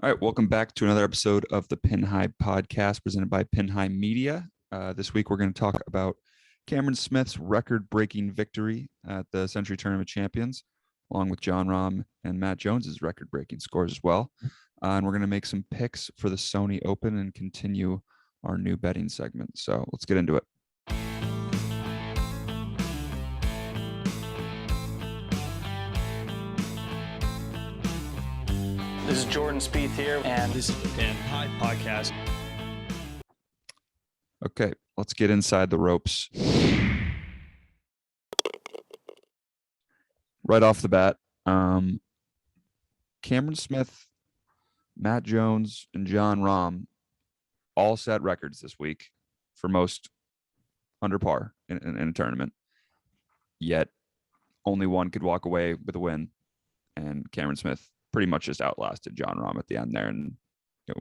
All right, welcome back to another episode of the Pin High Podcast presented by Pin High Media. This week we're going to talk about Cameron Smith's record-breaking victory at the Sentry Tournament of Champions, along with John Rahm and Matt Jones's record-breaking scores as well. And we're going to make some picks for the Sony Open and continue our new betting segment. So let's get into it. This is Jordan Spieth here, and this is the Pin High Podcast. Okay, let's get inside the ropes. Right off the bat, Cameron Smith, Matt Jones, and John Rahm all set records this week for most under par in a tournament. Yet, only one could walk away with a win, and Cameron Smith pretty much just outlasted John Rahm at the end there, and it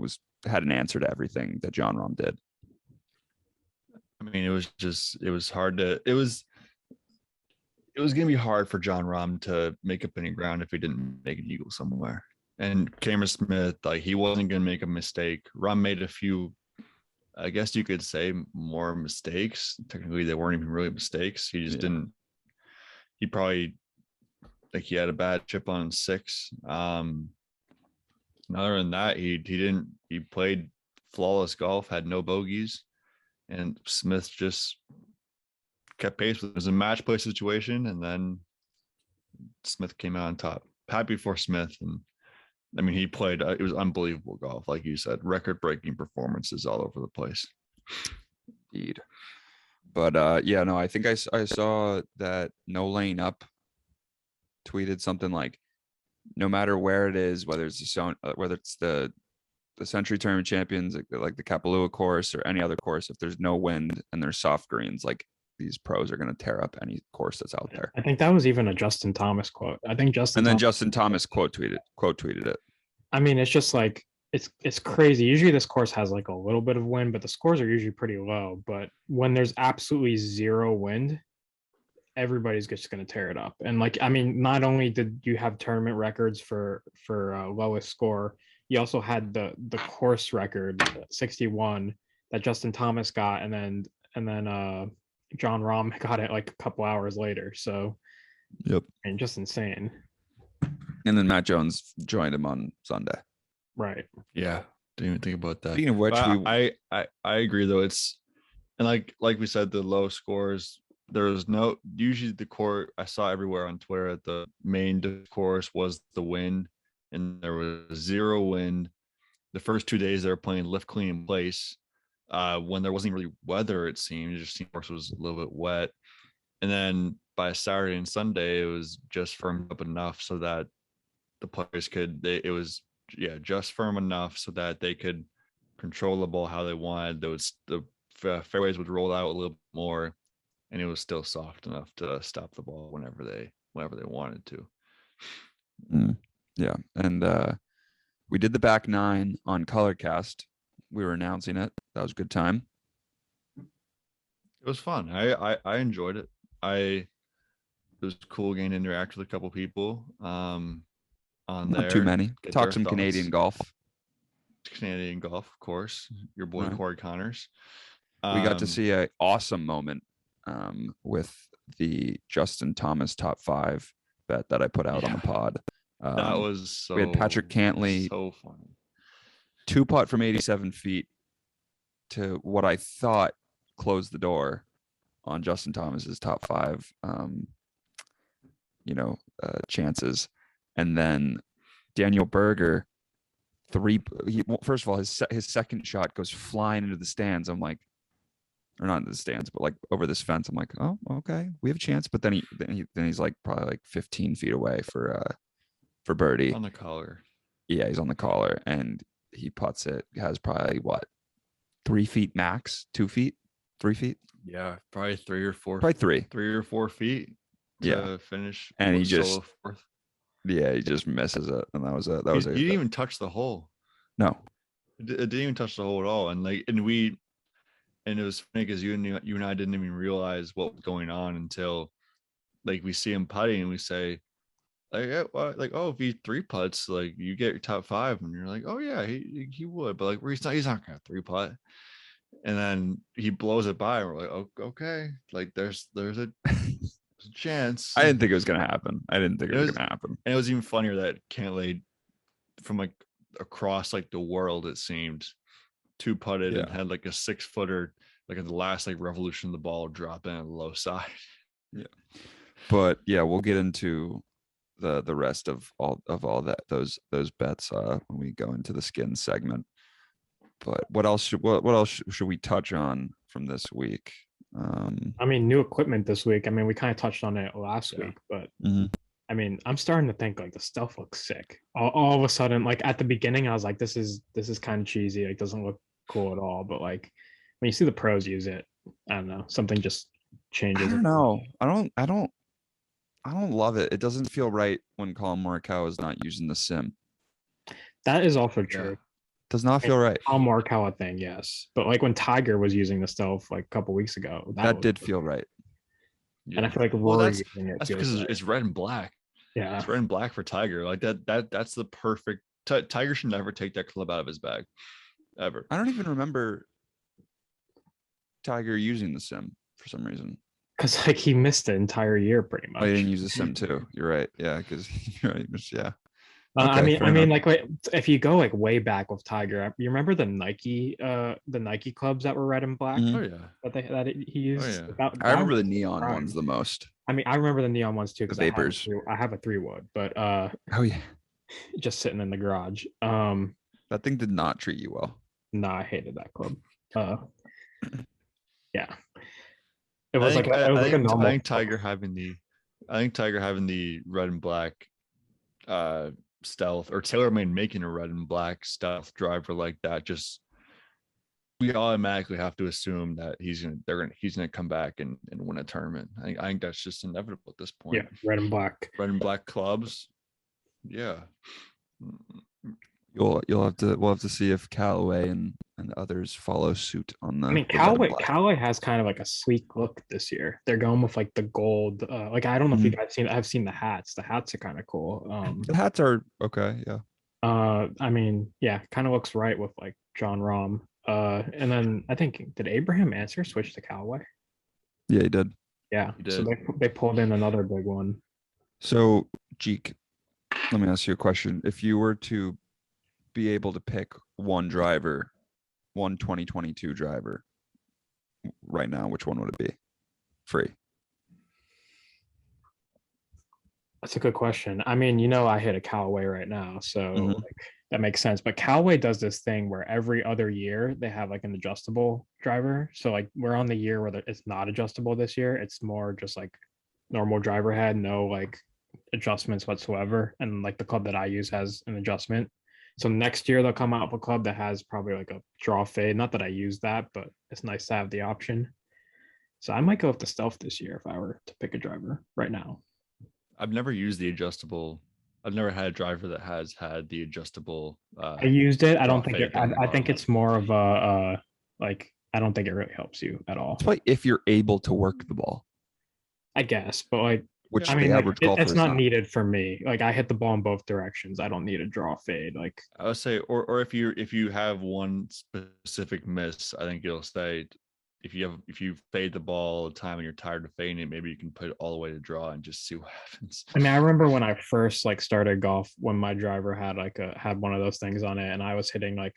had an answer to everything that John Rahm did. I mean, it was hard to, it was going to be hard for John Rahm to make up any ground if he didn't make an eagle somewhere. And Cameron Smith, he wasn't going to make a mistake. Rahm made a few, I guess you could say, more mistakes. Technically, they weren't even really mistakes. He just didn't, he probably, he had a bad chip on 6. Other than that, he played flawless golf, had no bogeys, and Smith just kept pace with it. It was a match play situation, and then Smith came out on top. Happy for Smith. And I mean, he played, it was unbelievable golf. Like you said, record-breaking performances all over the place. Indeed. But I think I saw that No Laying Up tweeted something like, no matter where it is, whether it's the Sentry Tournament Champions, like the Kapalua course or any other course, if there's no wind and there's soft greens, like these pros are going to tear up any course that's out there. I think that was even a Justin Thomas quote. I think Justin Thomas quote tweeted it. I mean, it's just like it's crazy. Usually this course has like a little bit of wind, but the scores are usually pretty low. But when there's absolutely zero wind, everybody's just going to tear it up. And not only did you have tournament records for lowest score, you also had the course record 61 that Justin Thomas got, and then John Rahm got it like a couple hours later. So and just insane. And then Matt Jones joined him on Sunday. Right. Yeah, didn't even think about that. Speaking of which, I agree though. It's, and like we said, the low scores, there was no, usually the court I saw everywhere on Twitter at the main course was the wind, and there was zero wind. The first 2 days they were playing lift clean in place, when there wasn't really weather, it seemed. It just seemed the course was a little bit wet. And then by Saturday and Sunday, it was just firmed up enough so that the players just firm enough so that they could control the ball how they wanted. The fairways would roll out a little bit more, and it was still soft enough to stop the ball whenever they wanted to. Yeah, and we did the back nine on Colorcast. We were announcing it. That was a good time. It was fun. I enjoyed it. It was cool getting to interact with a couple people on Not there. Not too many. Talk some thoughts. Canadian golf, of course. Your boy Corey Connors. We got to see an awesome moment with the Justin Thomas top 5 bet that I put out on the pod. That was we had Patrick Cantley, so funny. 2-putt from 87 feet to what I thought closed the door on Justin Thomas's top 5 chances. And then Daniel Berger, first of all, his second shot goes flying into the stands. I'm like, or not into the stands, but like over this fence. I'm like, oh, okay, we have a chance. But then he's like probably like 15 feet away for birdie on the collar. Yeah, he's on the collar, and he putts it. Has probably 3 feet max, 2 feet, 3 feet. Yeah, probably 3 or 4. Probably 3 or 4 feet. To finish, and he just misses it, and that was it. He didn't even touch the hole. No, it didn't even touch the hole at all. And it was funny because you and I didn't even realize what was going on until we see him putting, and we say, like, yeah, well, like, oh, if he three putts, like you get your top five, and you're like, oh yeah, he would, but like he's not gonna three putt, and then he blows it by, and we're like, oh, okay, like there's a chance. I didn't think it was gonna happen. I didn't think it was gonna happen. And it was even funnier that Cantlay from like across like the world, it seemed, two putted and had like a 6-footer, like in the last like revolution of the ball, drop in on the low side. Yeah, but yeah, we'll get into the rest of all that those bets when we go into the skin segment. But what else should we touch on from this week? I mean, new equipment this week. I mean, we kind of touched on it last week, but I mean, I'm starting to think like the stuff looks sick. All of a sudden, like at the beginning, I was like, this is kind of cheesy. Like, doesn't look cool at all. But like when you see the pros use it, I don't know, something just changes. I don't know. I don't love it. It doesn't feel right when Colin Morikawa is not using the sim. That is also true. Yeah. Does not feel right. Colin Morikawa thing, yes. But like when Tiger was using the stealth like a couple weeks ago, that did feel right. Yeah. And I feel like Rory using it. That's because it's red and black. Yeah, it's red and black for Tiger. Like that's the perfect. Tiger should never take that club out of his bag, ever. I don't even remember Tiger using the sim for some reason. Because like he missed the entire year pretty much. Oh, he didn't use the sim too. You're right. Yeah, because you're right. Yeah. Okay, I mean, like if you go like way back with Tiger, you remember the Nike clubs that were red and black? Oh yeah, that he used. Oh, yeah. I remember the neon ones the most. I mean, I remember the neon ones too because the vapors. I have a 3-wood, but oh yeah, just sitting in the garage. That thing did not treat you well. No, I hated that club. Yeah, it was like a normal. I think Tiger having the red and black stealth, or TaylorMade making a red and black stealth driver like that, just we automatically have to assume that he's gonna come back and win a tournament. I think that's just inevitable at this point. Yeah, red and black clubs. Yeah, we'll have to see if Callaway and others follow suit on the. I mean, Callaway has kind of like a sleek look this year. They're going with like the gold. Like I don't know if you guys I've seen the hats. The hats are kind of cool. The hats are okay. Yeah. I mean, yeah, kind of looks right with like John Rahm. And then I think did Abraham Answer switch to Callaway? Yeah, he did. Yeah. He did. So they pulled in another big one. So, Jeek, let me ask you a question. If you were to be able to pick one 2022 driver right now, which one would it be? Free. That's a good question. I mean, I hit a Callaway right now, so like, that makes sense. But Callaway does this thing where every other year they have like an adjustable driver. So like we're on the year where it's not adjustable this year. It's more just like normal driver head, no like adjustments whatsoever. And like the club that I use has an adjustment. So next year they'll come out with a club that has probably like a draw fade. Not that I use that, but it's nice to have the option. So I might go with the stealth this year if I were to pick a driver right now. I've never used the adjustable. I've never had a driver that has had the adjustable. I used it. I don't think it. I think it's more of a like. I don't think it really helps you at all. It's probably if you're able to work the ball. I guess, but like, which I mean, the average golfer it's not needed for me. Like I hit the ball in both directions. I don't need a draw fade. Like I would say, or if you have one specific miss, I think you'll say. If you fade the ball all the time and you're tired of fading it, maybe you can put it all the way to draw and just see what happens. I mean, I remember when I first like started golf, when my driver had had one of those things on it, and I was hitting like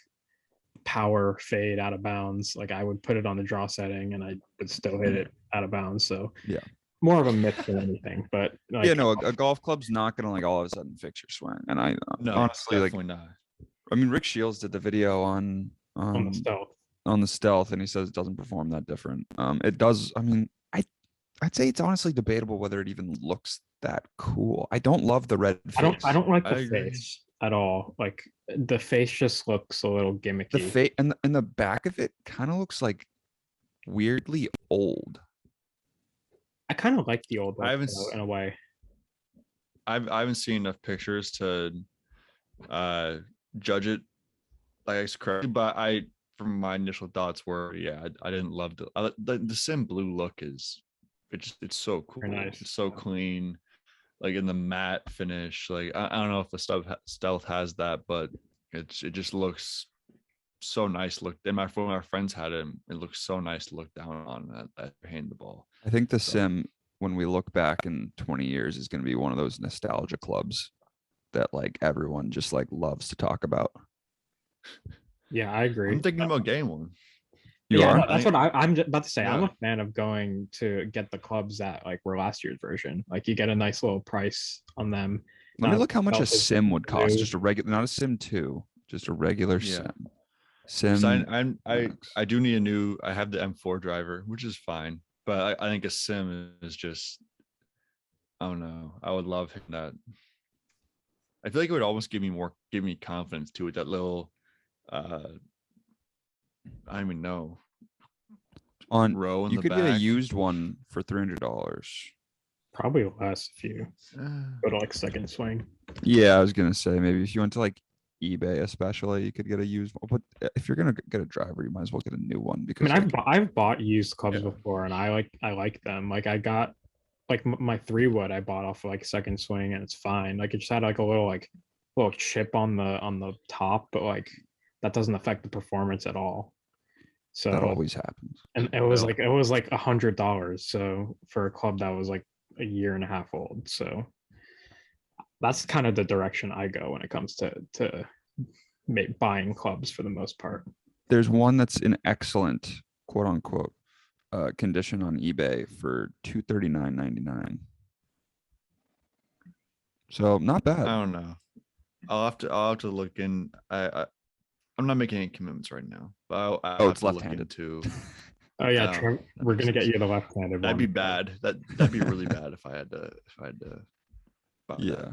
power fade out of bounds. Like I would put it on the draw setting, and I would still hit it out of bounds. So yeah, more of a myth than anything. But like, yeah, no, a golf club's not gonna like all of a sudden fix your swing. And I honestly like, not. I mean, Rick Shields did the video on the stealth. On the stealth, and he says it doesn't perform that different. It does. I mean, I'd say it's honestly debatable whether it even looks that cool. I don't love the red face. I don't like the face at all. Like the face just looks a little gimmicky. The face and the back of it kind of looks like weirdly old. I kind of like the old look, in a way. I haven't seen enough pictures to judge it like it's correct, but from my initial thoughts were, I didn't love the sim blue look it's so cool. Nice. It's so clean. like in the matte finish. Like I don't know if the stealth has that, but it just looks so nice. Look, and one of my friends had it. It looks so nice to look down on at hand the ball. I think the sim, when we look back in 20 years, is going to be one of those nostalgia clubs that like everyone just like loves to talk about. Yeah, I agree. I'm thinking about getting one. You Yeah, are? no, that's what I'm about to say. I'm Yeah. a fan of going to get the clubs that like were last year's version. Like you get a nice little price on them. Let me look how much a Stealth is sim would cost. new. Just a regular, not a sim 2, just a regular Yeah. sim. So Sim. I do need a new. I have the M4 driver, which is fine, but I think a sim is just. I don't know. I would love that. I feel like it would almost give me confidence too with that little. I don't even know. On Row in you the could back. get a used one for $300. Probably less if you go to like second swing. Yeah, I was gonna say maybe if you went to like eBay, especially, you could get a used one. But if you're gonna get a driver, you might as well get a new one I because mean, like, I've bought used clubs Yeah. before, and I like them. Like I got like my 3-wood I bought off of, like second swing, and it's fine. Like it just had like a little chip on the top, but like that doesn't affect the performance at all. So that always happens. and it was like $100. So for a club that was like a year and a half old. So that's kind of the direction I go when it comes to buying clubs for the most part. There's one that's in excellent quote unquote condition on eBay for $239.99. So not I bad. don't know. I'll have to look in. I'm not making any commitments right now, but I'll Oh, have it's to look left-handed. into. Oh yeah, Oh, Trent, that we're makes gonna get sense. you the left-handed That'd one. be bad. That'd be really bad if I had to buy Yeah.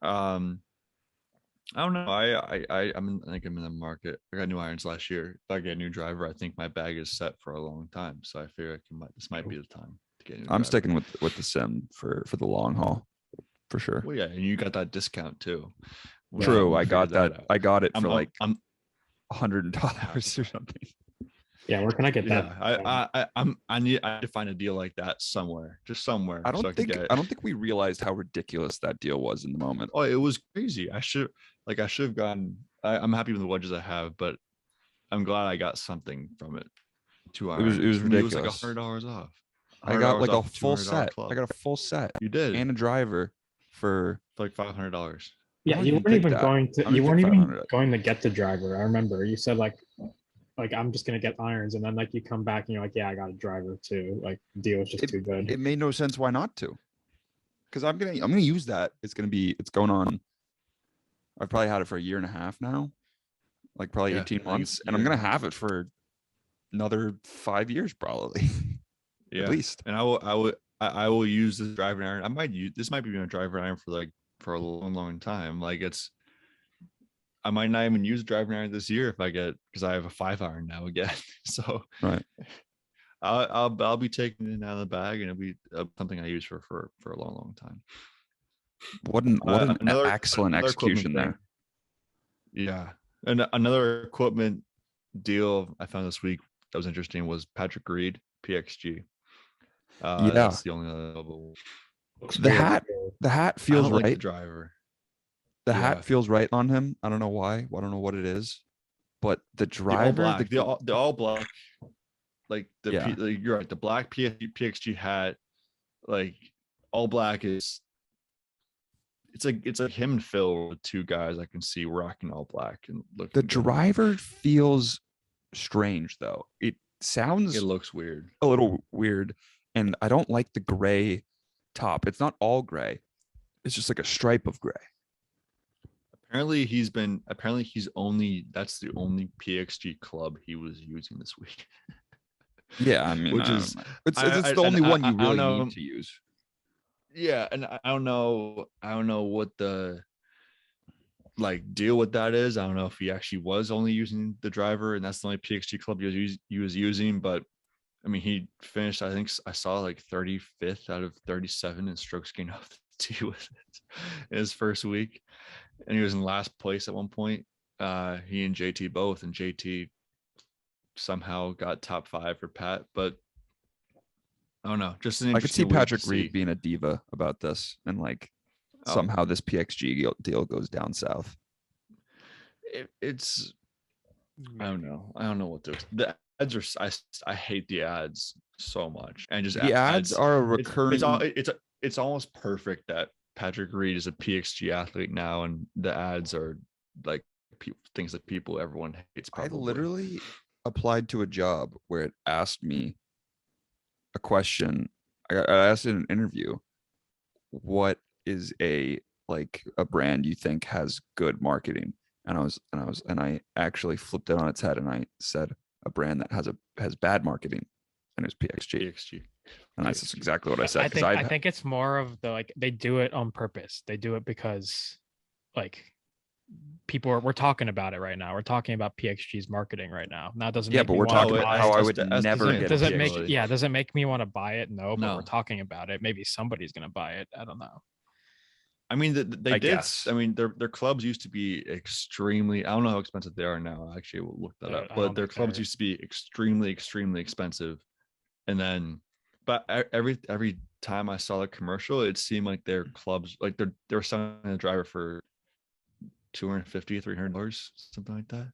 that. I don't know. I think I'm in the market. I got new irons last year. If I get a new driver, I think my bag is set for a long time. So I feel like this might be the time to get a new I'm driver. sticking with the sim for the long haul for sure. Well, yeah, and you got that discount too. True, We I got figured that. out. I got it for I'm like I'm $100 or something. Yeah, where can I get that? yeah. I need to find a deal like that somewhere, just somewhere. I so don't can get. think we realized how ridiculous that deal was in the moment. Oh, it was crazy. I should have gotten. I'm happy with the wedges I have, but I'm glad I got something from it. 2 irons. It was To me, ridiculous. It was like $100 off. I got like a off full $200 set. club. I got a full set You did and a driver for like $500. Yeah, don't you even weren't think even that. going to I don't you even weren't think even 500. going to get the driver. I remember you said like I'm just gonna get irons, and then like you come back and you're like, yeah, I got a driver too. Like the deal is just too good. It made no sense why not to. Because I'm gonna use that. It's going on. I've probably had it for a year and a half now, like probably Yeah, 18 I think months, it's a and I'm year gonna and a half. have it for another 5 years probably, Yeah, at least. and I will use this driving iron. This might be my driving iron for a long time. Like I might not even use driving iron this year because I have a 5-iron now again. So Right. I'll be taking it out of the bag, and it'll be something I use for a long time. What an excellent another execution equipment there. thing. Yeah, and another equipment deal I found this week that was interesting was Patrick Reed PXG. Yeah. That's the only other. The hat feels I don't right. like the driver. The Yeah. hat feels right on him. I don't know why. I don't know what it is, but the The all driver, black, the all black, like Yeah. you're right. The black PXG hat, like all black is. It's like him and Phil, the two guys I can see rocking all black and looking. the good. driver feels strange though. It sounds It looks weird. a little weird, and I don't like the gray top. It's not all gray. It's just like a stripe of gray. Apparently that's the only PXG club he was using this week. Yeah, I mean, Which is it's the only one you really need to use. Yeah, and I don't know what the deal with that is. I don't know if he actually was only using the driver and that's the only PXG club he was using, but I mean he finished, I think I saw like 35th out of 37 in strokes gained off the tee with it in his first week. And he was in last place at one point. He and JT both, and JT somehow got top 5 for Pat, but I don't know. Just an I could see interesting way to Patrick see. Reed being a diva about this, and like Oh. somehow this PXG deal goes down south. It's I don't know. I don't know what to. The ads are. I hate the ads so much, and just The ads are a recurring. It's almost perfect that Patrick Reed is a PXG athlete now, and the ads are like things that everyone hates. Probably. I literally applied to a job where it asked me a question. I asked in an interview, what is a brand you think has good marketing? And I actually flipped it on its head, and I said a brand that has bad marketing, and it's PXG. And that's just exactly what I said. I think it's more of the they do it on purpose. They do it because we're talking about it right now. We're talking about PXG's marketing right now. Now it doesn't make but me we're talking want to about buy how it. I would never get Does it PXG. does it make me want to buy it? No, but No. we're talking about it. Maybe somebody's gonna buy it. I don't know. I mean, they did. Guess. I mean, their clubs used to be extremely. I don't know how expensive they are now. I actually will look that up. But their clubs used to be extremely, extremely expensive. And then, but every time I saw the commercial, it seemed like their clubs, like they were selling a driver for $250, $300, something like that.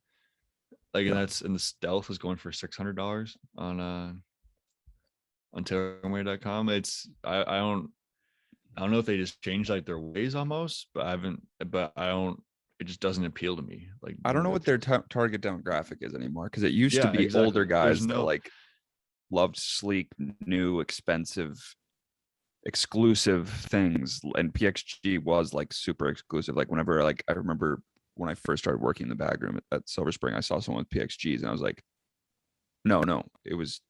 And the Stealth was going for $600 on TaylorMade.com. I don't know if they just changed their ways almost, but it just doesn't appeal to me. I don't know what their target demographic is anymore, because it used to be older guys that loved sleek, new, expensive, exclusive things, and PXG was super exclusive. Whenever I remember when I first started working in the bag room at Silver Spring, I saw someone with PXGs, and I was like, no, it was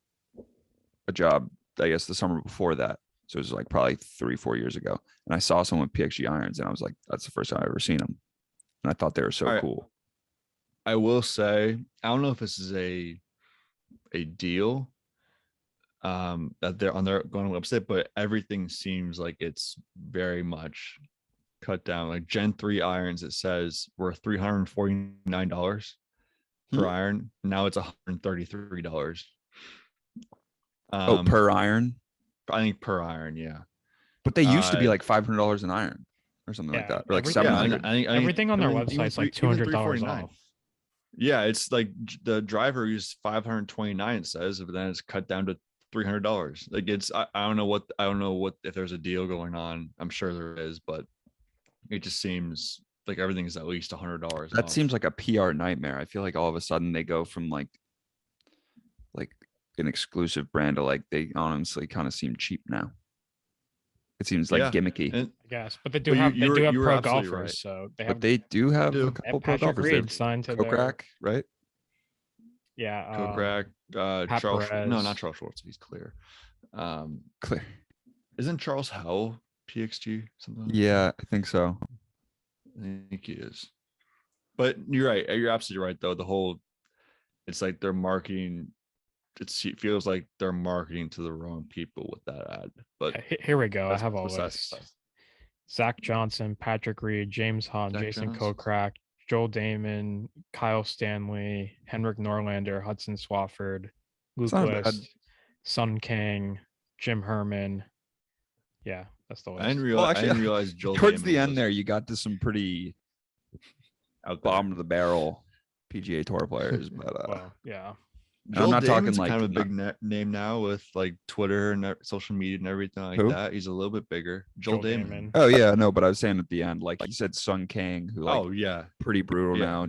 a job, I guess, the summer before that. So it was probably 3-4 years ago. And I saw someone with PXG irons, and I was like, that's the first time I've ever seen them. And I thought they were so cool. I will say, I don't know if this is a deal that they're on their going website, but everything seems like it's very much cut down. Gen 3 irons, it says were $349 per iron. Now it's $133. Per iron? I think per iron, yeah. But they used to be $500 an iron or something like that, or $700. Everything on their website is $200 off. Yeah, it's the driver is $529, it says, but then it's cut down to $300. I don't know what if there's a deal going on. I'm sure there is, but it just seems like everything's at least $100. That seems like a PR nightmare. I feel like all of a sudden they go from like an exclusive brand to they honestly kind of seem cheap now. It seems gimmicky. I guess, but they do have pro golfers, right. So they do have a couple pro golfers. Reed signed to Kokrak, right? Yeah, Kokrak, Charles. No, not Charles Schwartz. He's clear. Clear. Isn't Charles Howell PXG something? Yeah, I think so. I think he is. But you're right. You're absolutely right, though. It's like they're marketing. It feels like they're marketing to the wrong people with that ad. But here we go. I have all this. Zach Johnson, Patrick Reed, James Hahn, Jason Kokrak, Joel Damon, Kyle Stanley, Henrik Norlander, Hudson Swafford, Luke List, Sun Kang, Jim Herman. Yeah, that's the list. I didn't realize Joel towards Damon the end there, you got to some pretty bottom of the barrel PGA Tour players, but yeah. Joel I'm not Damon's talking kind of a big name now with Twitter and social media and everything like that. He's a little bit bigger. Joel Damon. Oh yeah, no, but I was saying at the end, you said, Sun Kang, who pretty brutal now.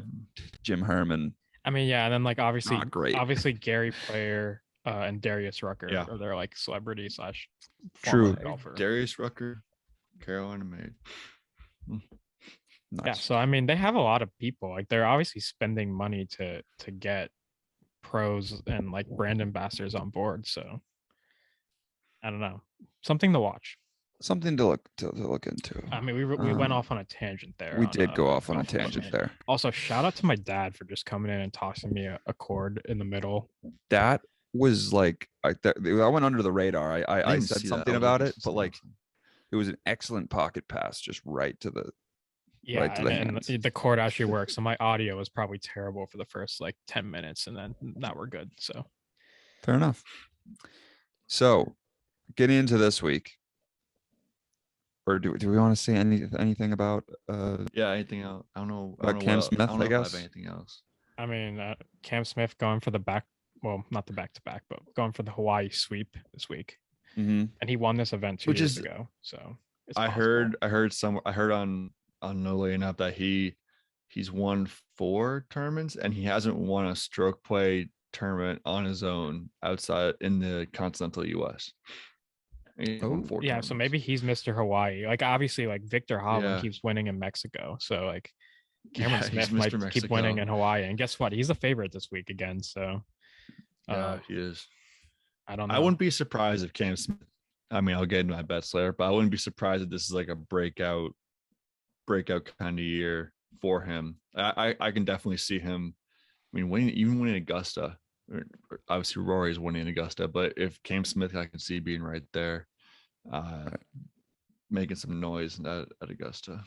Jim Herman. I mean, yeah, and then obviously, not great. Obviously Gary Player and Darius Rucker are they're celebrity / true golfer. Darius Rucker, Carolina made. Nice. Yeah, so I mean, they have a lot of people. They're obviously spending money to get pros and brand ambassadors on board. So I don't know, something to watch, something to look into. I mean, we went off on a tangent there. We did go off on a tangent there. Also, shout out to my dad for just coming in and tossing me a cord in the middle. That was I went under the radar. I said something about it, but it was an excellent pocket pass, just right to the and the cord actually works. So my audio was probably terrible for the first 10 minutes, and then now we're good. So fair enough. So getting into this week, or do we want to say anything about anything else? I don't know. about Cam Smith? I don't know if I guess. have anything else. I mean, Cam Smith going for the back. Well, not the back-to-back, but going for the Hawaii sweep this week, Mm-hmm. and he won this event 2 years ago. So it's I possible. heard on No Laying Up that he's won 4 tournaments and he hasn't won a stroke play tournament on his own outside in the continental US. Oh, yeah, so maybe he's Mr. Hawaii. Like obviously, like Victor Hovland keeps winning in Mexico, so like Cameron Smith might keep winning in Hawaii. And guess what? He's a favorite this week again. So yeah, he is. I don't know. I wouldn't be surprised if Cam Smith. I mean, I'll get into my bets later, but I wouldn't be surprised if this is like a breakout kind of year for him. I can definitely see him. I mean, winning Augusta. Obviously, Rory's winning Augusta, but if Cam Smith, I can see being right there, making some noise at Augusta.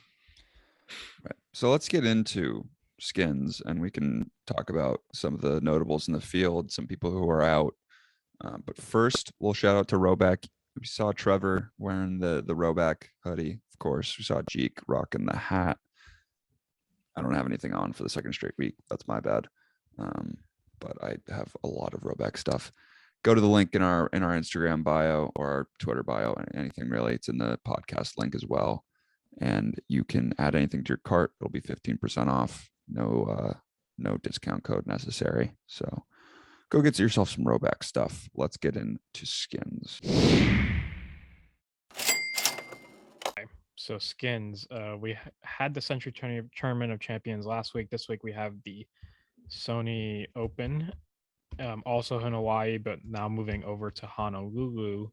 Right. So let's get into skins, and we can talk about some of the notables in the field, some people who are out. But first, we'll shout out to Roback. We saw Trevor wearing the Roback hoodie, of course. We saw Jeek rocking the hat. I don't have anything on for the second straight week. That's my bad. But I have a lot of Roback stuff. Go to the link in our Instagram bio or our Twitter bio, anything really. It's in the podcast link as well. And you can add anything to your cart. It'll be 15% off. No discount code necessary. So go get yourself some Roback stuff. Let's get into skins. So skins, we had the Sentry Tournament of Champions last week. This week we have the Sony Open, also in Hawaii, but now moving over to Honolulu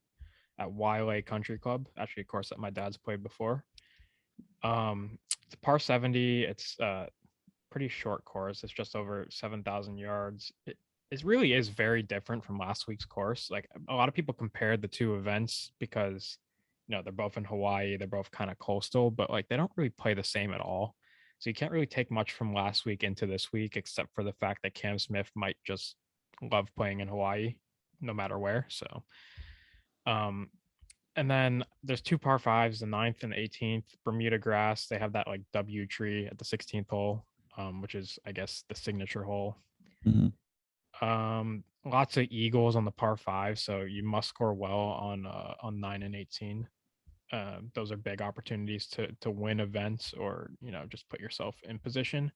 at Wailea Country Club. Actually, a course that my dad's played before. It's par 70. It's a pretty short course. It's just over 7,000 yards. It really is very different from last week's course. Like a lot of people compared the two events because they're both in Hawaii. They're both kind of coastal, but like they don't really play the same at all. So you can't really take much from last week into this week, except for the fact that Cam Smith might just love playing in Hawaii, no matter where. So, and then there's 2 par 5s, the 9th and the 18th, Bermuda grass. They have that like W tree at the 16th hole, which is, I guess, the signature hole. Mm-hmm. Lots of eagles on the par 5, so you must score well on 9 and 18. Those are big opportunities to win events or just put yourself in position.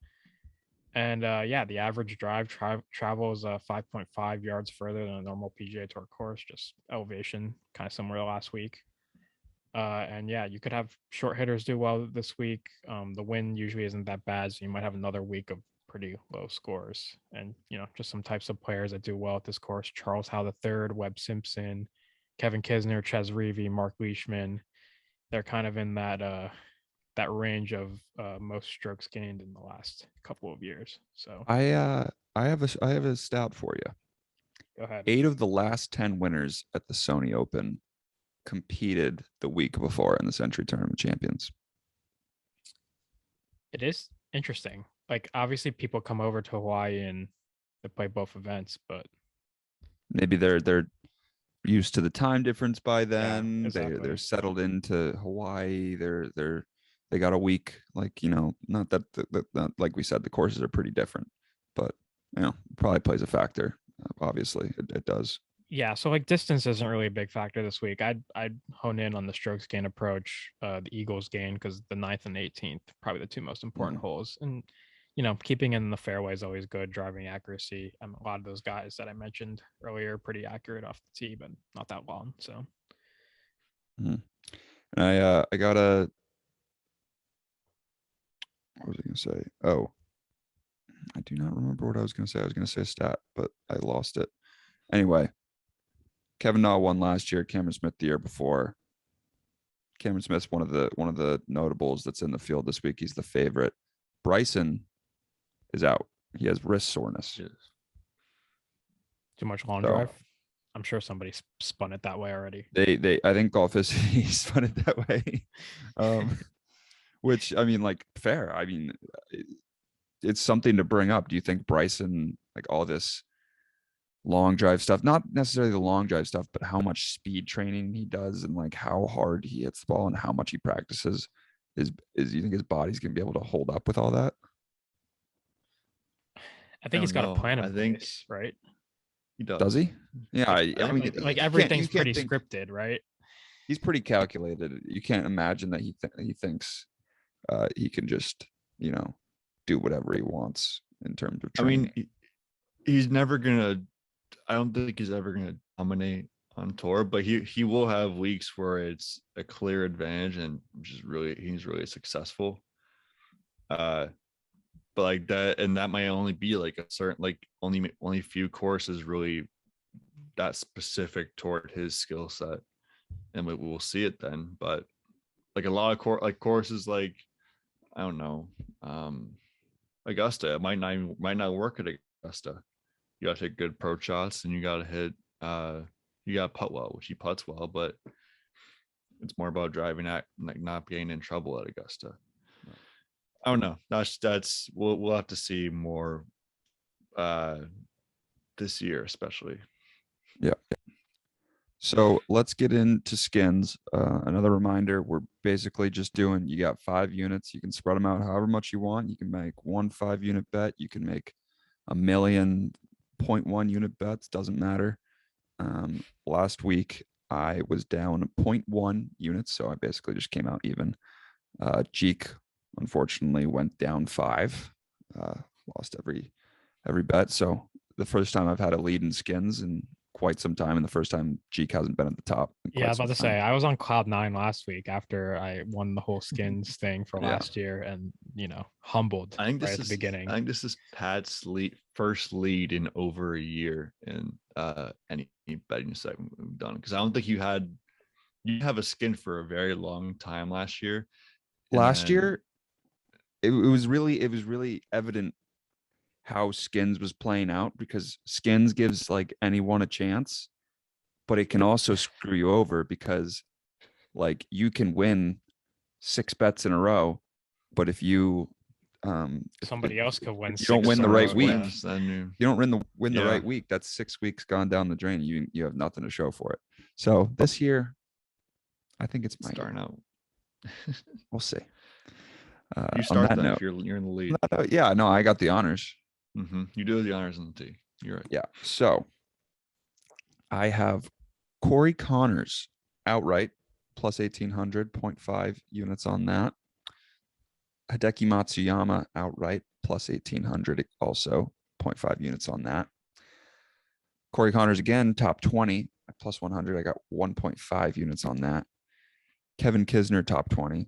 And the average drive travels 5.5 yards further than a normal PGA Tour course, just elevation, kind of similar to last week. And you could have short hitters do well this week. The wind usually isn't that bad, so you might have another week of pretty low scores. And just some types of players that do well at this course: Charles Howe III, Webb Simpson, Kevin Kisner, Ches Reavie, Mark Leishman. They're kind of in that range of most strokes gained in the last couple of years. So I have a stat for you. Go ahead. 8 of the last 10 winners at the Sony Open competed the week before in the Sentry Tournament of Champions. It is interesting. Like obviously people come over to Hawaii and they play both events, but maybe they're used to the time difference by then. Yeah, exactly. They're settled into Hawaii. They got a week. Like not that like we said, the courses are pretty different, but probably plays a factor. Obviously, it does. Yeah, so like distance isn't really a big factor this week. I'd hone in on the strokes gain approach, the Eagles gain, because the 9th and 18th probably the 2 most important holes, and keeping in the fairway is always good. Driving accuracy, a lot of those guys that I mentioned earlier pretty accurate off the tee, but not that long. So, and I got a. What was I going to say? Oh, I do not remember what I was going to say. I was going to say a stat, but I lost it. Anyway, Kevin Na won last year. Cameron Smith the year before. Cameron Smith's one of the notables that's in the field this week. He's the favorite. Bryson is out. He has wrist soreness. Too much long drive. I'm sure somebody spun it that way already. I think golf is he spun it that way. Which I mean, like, fair. I mean, it's something to bring up. Do you think Bryson, like all this long drive stuff, not necessarily the long drive stuff, but how much speed training he does and like how hard he hits the ball and how much he practices. Is you think his body's gonna be able to hold up with all that? I think he's got a plan in place, right? He does. Does he? Yeah, I mean, like everything's pretty scripted, right? He's pretty calculated. You can't imagine that he thinks he can just, do whatever he wants in terms of training. I mean, he's never gonna. I don't think he's ever gonna dominate on tour, but he will have weeks where it's a clear advantage and he's really successful. But like that, and that might only be like a certain, like only few courses really that specific toward his skill set, and we'll see it then. But like a lot of courses, like I don't know, Augusta, it might not work at Augusta. You got to take good approach shots, and you got to hit. You got to putt well, which he putts well, but it's more about driving at like not getting in trouble at Augusta. I don't know. That's we'll have to see more this year, especially. Yeah. So let's get into skins. Another reminder, we're basically just doing, you got 5 units. You can spread them out however much you want. You can make 1 5-unit bet. You can make 1,000,000 0.1 unit bets. Doesn't matter. Last week I was down 0.1 units. So I basically just came out even. Jeek unfortunately went down 5, lost every bet. So the first time I've had a lead in skins in quite some time, and the first time Jeek hasn't been at the top. Yeah, I was about to say I was on cloud 9 last week after I won the whole skins thing for last year, and humbled. I think this at the beginning. I think this is Pat's first lead in over a year in any betting segment we've done, because I don't think you have a skin for a very long time last year. Last year, it was really evident how skins was playing out, because skins gives like anyone a chance, but it can also screw you over, because like you can win 6 bets in a row, but if you somebody else could win, you don't win the right week, then you don't win the right week, that's 6 weeks gone down the drain. You have nothing to show for it. So this year I think it's starting out. We'll see. You start that if you're in the lead. Yeah, no, I got the honors. Mm-hmm. You do the honors in the tee. You're right. Yeah. So I have Corey Connors outright plus 1,800, 0.5 units on that. Hideki Matsuyama outright plus 1,800, also 0.5 units on that. Corey Connors again, top 20 at plus 100. I got 1.5 units on that. Kevin Kisner, top 20,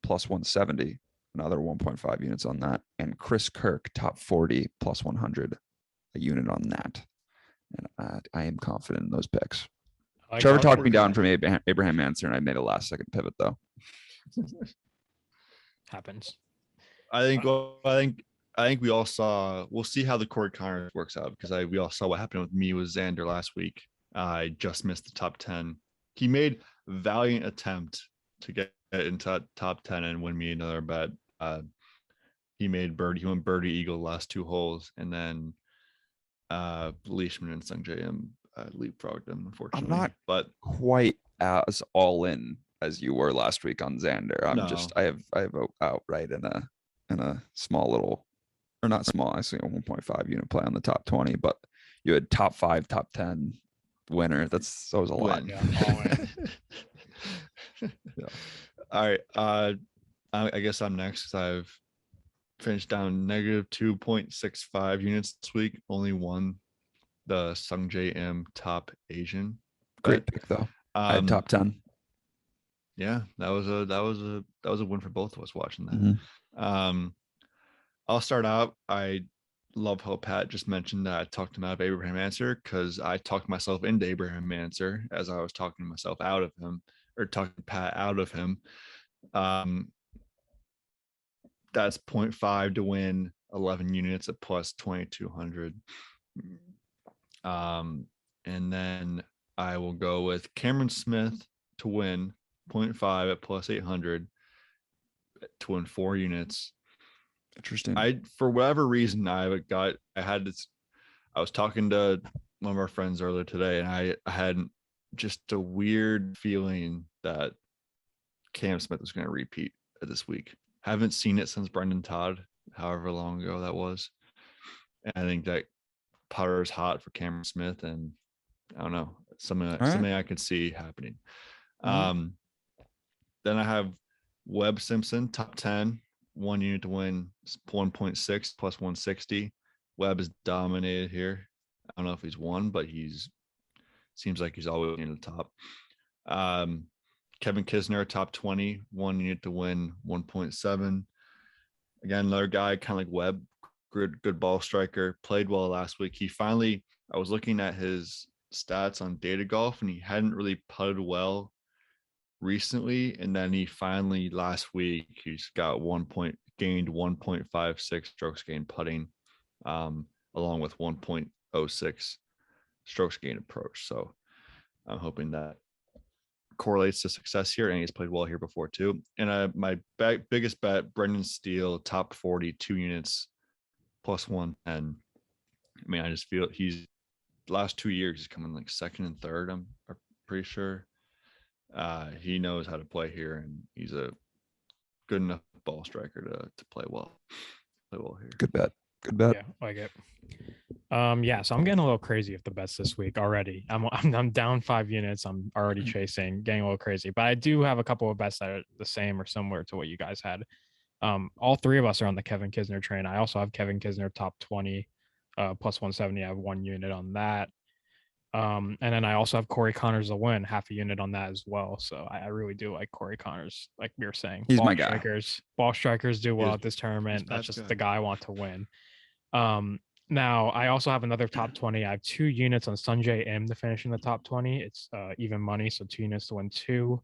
plus 170. Another 1.5 units on that. And Chris Kirk, top 40, plus 100, a unit on that. And I am confident in those picks. Trevor talked me down from Abraham Manser, and I made a last-second pivot, though. Happens. I think we all saw. We'll see how the Corey Connors works out, because we all saw what happened with me with Xander last week. I just missed the top 10. He made a valiant attempt to get into top 10 and win me another bet. He went birdie eagle last 2 holes, and then Leishman and Sung J.M. Leapfrogged him, unfortunately. I'm not but quite as all in as you were last week on Xander. I have outright in a small little, or not small, I see a 1.5 unit play on the top 20, but you had top 5, top 10 winner. That was a lot. Yeah, all in. Yeah. All right. I guess I'm next. I've finished down negative 2.65 units this week. Only won the Sung J.M. top Asian. Great pick though. I had top 10. Yeah, that was a win for both of us watching that. Mm-hmm. I'll start out. I love how Pat just mentioned that I talked him out of Abraham Manser, because I talked myself into Abraham Manser as I was talking myself out of him, or talking Pat out of him. That's 0.5 to win 11 units at plus 2,200. And then I will go with Cameron Smith to win 0.5 at plus 800 to win 4 units. Interesting. For whatever reason, I was talking to one of our friends earlier today, and I had just a weird feeling that Cam Smith was going to repeat this week. Haven't seen it since Brendan Todd, however long ago that was. And I think that putter is hot for Cameron Smith, and I don't know, something I could see happening. Then I have Webb Simpson, top 10, 1 unit to win, 1.6 plus 160. Webb is dominated here. I don't know if he's won, but seems like he's always in the top. Kevin Kisner, top 20, 1 unit to win, 1.7. Again, another guy kind of like Webb, good ball striker, played well last week. I was looking at his stats on Data Golf, and he hadn't really putted well recently. And then he finally last week, he's got gained 1.56 strokes gained putting, along with 1.06 strokes gained approach. So I'm hoping that correlates to success here, and he's played well here before too. And my biggest bet, Brendan Steele, top 40, 2 units, plus 110. I mean, I just feel he's last 2 years he's coming like second and third. I'm pretty sure. He knows how to play here, and he's a good enough ball striker to play well. Play well here. Good bet. Yeah, like it. Yeah, so I'm getting a little crazy with the bets this week already. I'm down 5 units. I'm already chasing, getting a little crazy. But I do have a couple of bets that are the same or similar to what you guys had. All 3 of us are on the Kevin Kisner train. I also have Kevin Kisner top 20, plus 170. I have 1 unit on that. And then I also have Corey Connors to win, half a unit on that as well. So I really do like Corey Connors, like we were saying. He's my guy. Ball strikers do well at this tournament. That's just the guy I want to win. Now I also have another top 20. I have 2 units on Sanjay M to finish in the top 20. It's even money, so 2 units to win 2.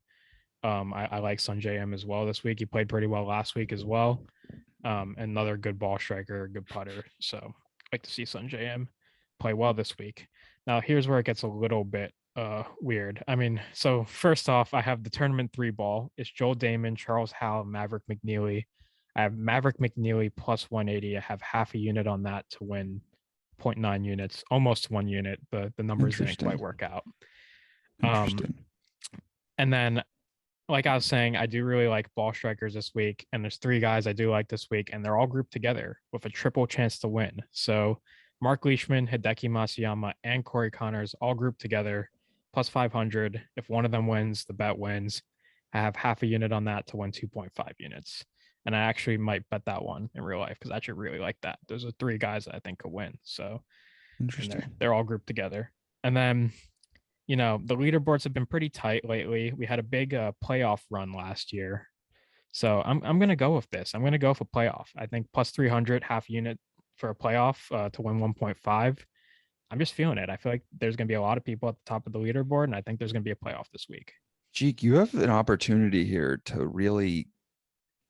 I like Sanjay M as well this week. He played pretty well last week as well. Another good ball striker, good putter. So I like to see Sanjay M play well this week. Now here's where it gets a little bit weird. I mean, so first off, I have the tournament 3 ball. It's Joel Damon, Charles Howell, Maverick McNeely. I have Maverick McNeely plus 180. I have half a unit on that to win 0.9 units, almost 1 unit. The numbers didn't quite work out. Interesting. And then, like I was saying, I do really like ball strikers this week. And there's 3 guys I do like this week, and they're all grouped together with a triple chance to win. So Mark Leishman, Hideki Matsuyama, and Corey Connors all grouped together, plus 500. If one of them wins, the bet wins. I have half a unit on that to win 2.5 units. And I actually might bet that one in real life because I actually really like that. Those are 3 guys that I think could win. So interesting. They're all grouped together. And then, the leaderboards have been pretty tight lately. We had a big playoff run last year. So I'm going to go with this. I'm going to go for playoff. I think plus 300, half unit for a playoff to win 1.5. I'm just feeling it. I feel like there's going to be a lot of people at the top of the leaderboard, and I think there's going to be a playoff this week. Jeek, you have an opportunity here to really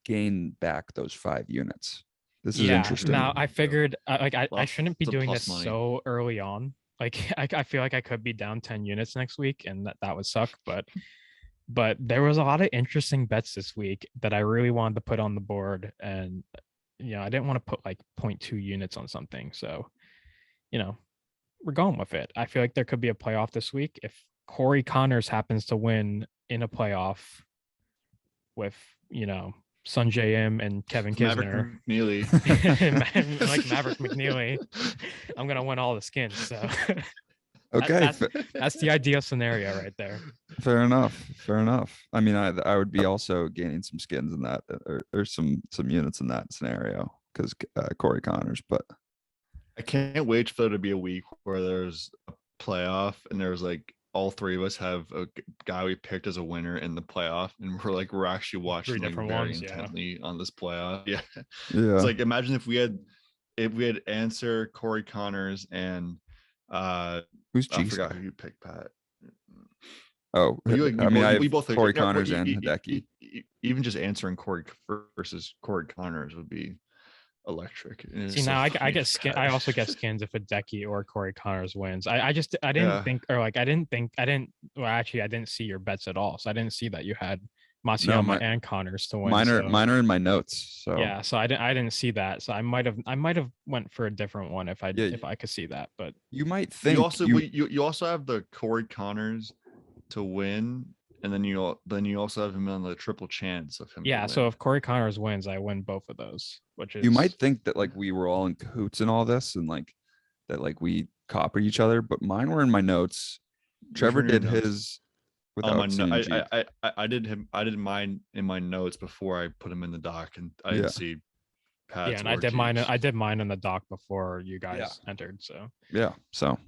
gain back those 5 units. This is interesting. Now I figured I shouldn't be doing this money so early on. Like I feel like I could be down 10 units next week, and that would suck. But there was a lot of interesting bets this week that I really wanted to put on the board, and I didn't want to put like 0.2 units on something. So, we're going with it. I feel like there could be a playoff this week if Corey Connors happens to win in a playoff with Sanjay M and Kevin Kisner. Maverick McNeely. Like Maverick McNeely. I'm gonna win all the skins. So okay, that's the ideal scenario right there. Fair enough. I mean, I would be also gaining some skins in that, or some units in that scenario because Corey Connors. But I can't wait for there to be a week where there's a playoff and there's like all 3 of us have a guy we picked as a winner in the playoff, and we're actually watching like very intently on this playoff. Yeah. It's like, imagine if we had Answer, Corey Connors, and who's I forgot who you picked, Pat. Oh, we both Corey Connors and Hideki. Even just answering Corey versus Corey Connors would be electric. See, now I get skin. I also get skins if Hideki or Corey Connors wins. I didn't think, or like I didn't. Well, actually, I didn't see your bets at all, so I didn't see that you had Matsuyama and Connors to win. Mine so, are in my notes. So yeah, so I didn't see that. So I might have went for a different one if I could see that. But you might think you also have the Corey Connors to win, and then you also have him on the triple chance of him. Yeah, so if Corey Connors wins, I win both of those. Which is you might think that like we were all in cahoots in all this, and like that like we copied each other, but mine were in my notes. Trevor did his without seeing I did mine in my notes before I put him in the doc, and I didn't see Pat's. Yeah, and I did mine in the doc before you guys entered. So yeah, so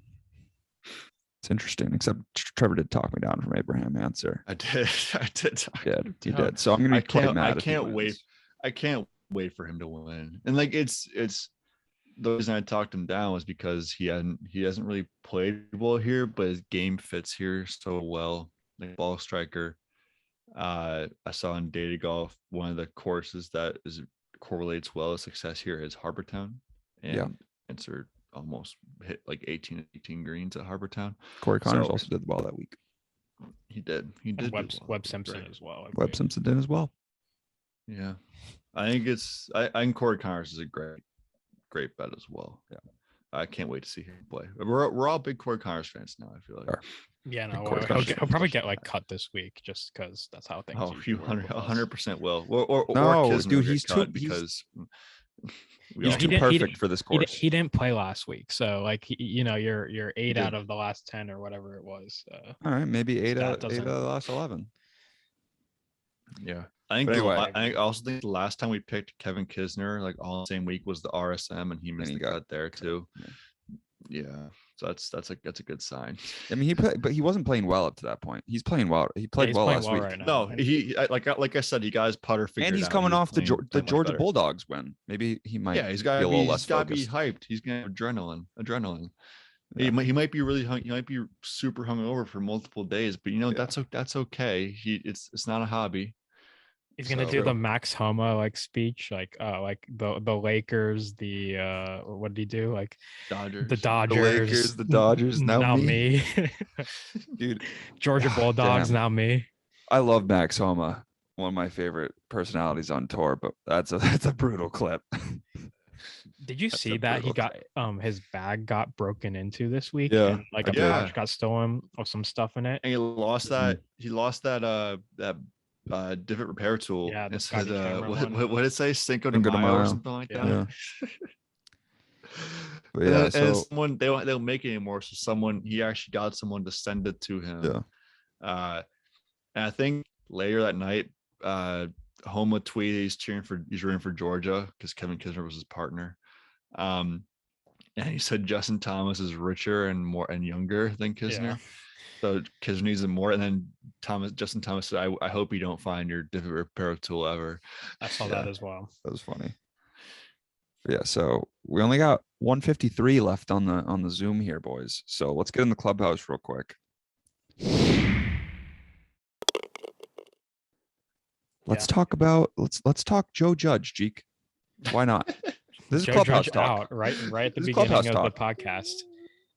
it's interesting. Except Trevor did talk me down from Abraham answer. I did. Yeah, you did. So I'm gonna be quite mad. I can't wait for him to win. And like it's the reason I talked him down was because he hasn't really played well here, but his game fits here so well. Like ball striker. I saw in Data Golf one of the courses that correlates well with success here is Harbortown, and answered almost hit like 18 greens at Harbortown. Corey Connors also did the ball that week. He did. Webb Simpson as well. Webb Simpson did as well. Yeah, I think I think Corey Connors is a great bet as well. Yeah, I can't wait to see him play. We're all big Corey Connors fans now. I feel like. Sure. Yeah, no, he'll probably get like cut this week just because that's how things. Oh, you 100% will. Or no, Kisner dude, he's too because he's too perfect for this course. He didn't play last week, so like you're 8 out of the last 10 or whatever it was. All right, maybe 8 out of the last 11. Yeah, I also think the last time we picked Kevin Kisner like all in the same week was the RSM, and he missed the cut there too. Yeah. So that's a good sign. I mean, but he wasn't playing well up to that point. He's playing well. He played well last week. Right now. No, he like I said, he got his putter figured out. And he's coming off the Georgia Bulldogs win. Maybe he might. Yeah, he's got to be a little less focused. Be hyped. He's gonna have adrenaline. Yeah. He might be really he might be super hungover for multiple days, but that's okay. It's not a hobby. He's gonna do the Max Homa like speech, like the Lakers, what did he do? Like Dodgers, the Lakers, the Dodgers. Now me. Dude. Georgia Bulldogs. Damn. Now me. I love Max Homa, one of my favorite personalities on tour, but that's a brutal clip. Did you see that he got his bag got broken into this week? Yeah, and, like a pouch got stolen with some stuff in it, and he lost that divot repair tool. Yeah, it said what did it say? Cinco de Mayo or something like that. Yeah. But yeah, and someone they don't make it anymore. So he actually got someone to send it to him. Yeah. And I think later that night, Homa tweeted he's rooting for Georgia because Kevin Kisner was his partner. And he said Justin Thomas is richer and more and younger than Kisner. Yeah. So Kisner needs him more, and then Justin Thomas said, "I hope you don't find your divot repair tool ever." I saw that as well. That was funny. But yeah, so we only got 153 left on the Zoom here, boys. So let's get in the clubhouse real quick. Let's talk talk Joe Judge, Jeek. Why not? This is Joe clubhouse Judge talk. Out right at the beginning of the podcast.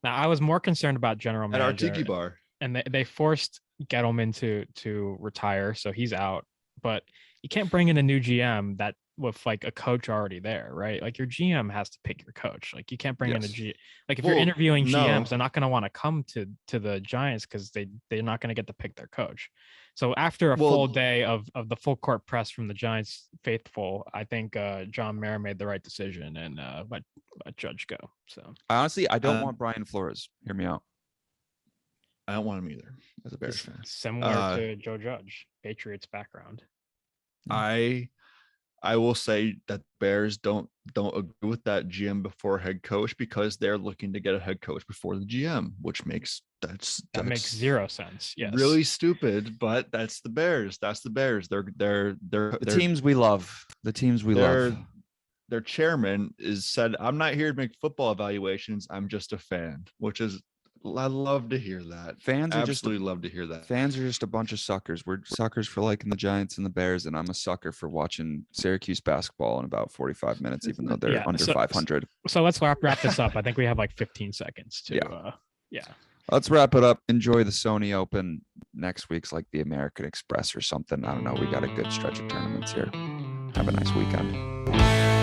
Now I was more concerned about general manager at our tiki bar. And they forced Gettleman to retire, so he's out. But you can't bring in a new GM that with like a coach already there, right? Like your GM has to pick your coach. Like you can't bring in a G. Like if you're interviewing GMs, they're not going to want to come to the Giants because they're not going to get to pick their coach. So after a full day of the full court press from the Giants faithful, I think John Mayer made the right decision and let Judge go. So honestly, I don't want Brian Flores. Hear me out. I don't want him either as a Bears fan. Similar to Joe Judge, Patriots background. I will say that Bears don't agree with that GM before head coach because they're looking to get a head coach before the GM, which makes that makes zero sense. Yes, really stupid, but that's the Bears. That's the Bears. They're the teams we love. The teams we love. Their chairman said, "I'm not here to make football evaluations. I'm just a fan," which is. I love to hear that. Fans love to hear that. Fans are just a bunch of suckers. We're suckers for liking the Giants and the Bears, and I'm a sucker for watching Syracuse basketball in about 45 minutes, even though they're under 500. So let's wrap this up. I think we have like 15 seconds to. Let's wrap it up. Enjoy the Sony Open. Next week's like the American Express or something. I don't know. We got a good stretch of tournaments here. Have a nice weekend.